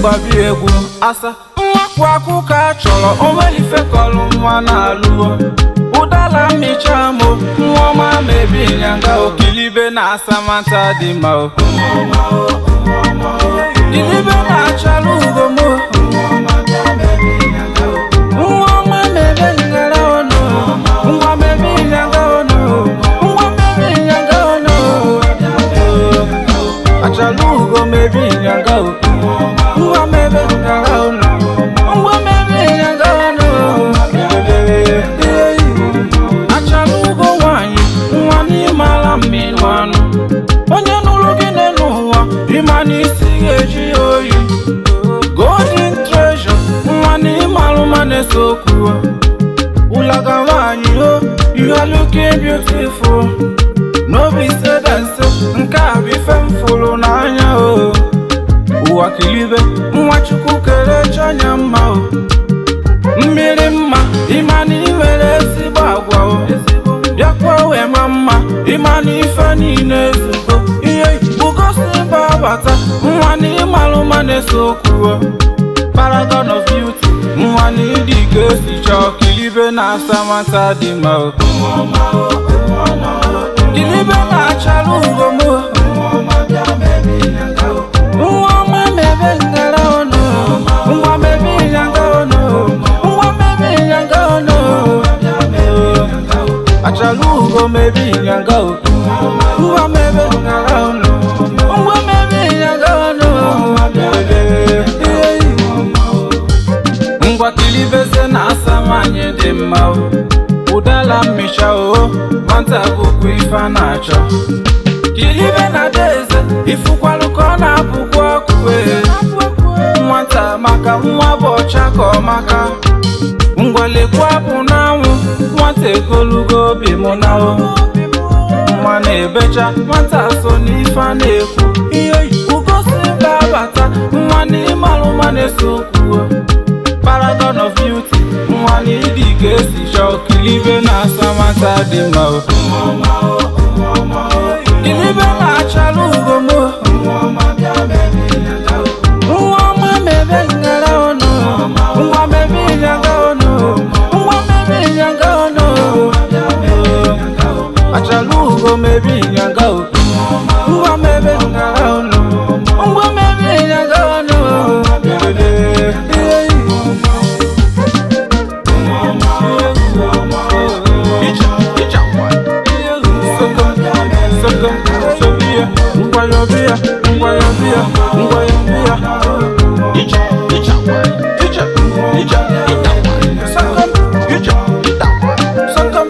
mgbabi egwu asa mwakwu akụ ka chọrọ onwelife kọlụ nwa na-alụọ ụdala mmicha mo nwa ọma mebi nyanga okilibe na asamanta dị ma o kilibe na-achalụ ugomo nwa ọma mebe ngara ọnụ nwa mebi nyanga ọnụ nwa mebi nyanga ọnụ achalụ ugo mebi nyanga o nwa mebe ngara ọnụ nwa mebi nyanga ọnụ achalụ ugo nwanyị nwa n'ịmala mmiri anụ onye nụrụ gị n'ụwa ịma n'isi ga-eji oyi golden treasure nwa n'ịmalụ ma na-ese okwu ụlaga nwanyị o you are looking beautiful n'obi ise danse nke a bụ ife m fụrụ n'anya o ụwa kilibe nwa chukwu kere chanya mma o mmiri mma ịma na iwere ezigbo agwa o bịakwa wee ma mma ịma na ife niile ezugo ihe ugosi babata nwa na ịmalụ ma na-ese okwu paragon of beauty nwa na ịdị ka esi chọọ kilibe na asamanta dị ma o kilibe na-achalụ ugomo nwa ọma mebe ngara ọnụ nwa mebi nyanga ọnụ nwa mebi nyanga ọnụ achalụ ugo mebi nyanga o nwa mebe ngara ọnụ nwa mebi nyanga ọnụ ngwa kilibeze na asamanye dị mma o ụdala mmicha o nwata bụkwa ife a na-achọ kilibe na deze ifụkwalụ ka ọ na-apụkwa ọkụ nwata maka nwa bụ ọcha ka ọ maka ngwalekwa bụ n'anwụ nwata egolugo obi mụ na o nwa na-ebecha nwata so n'ife a na-ekwu ihe ugosi ga-abata nwa na ịmalụ ma na-ese okwu paragon of beauty nwa na ịdị ka esi chọọ kilibe na asamanta dị mma o kilibe na-achalụ ugomo nwa ọma mebe ngara ọnụ nwa mebi nyanga ọnụ nwa mebi nyanga ọnụ achalụ ugo mebi nyanga o nwa mebe ngara ọnụ nwa mebi nyanga ọnụ Sakam,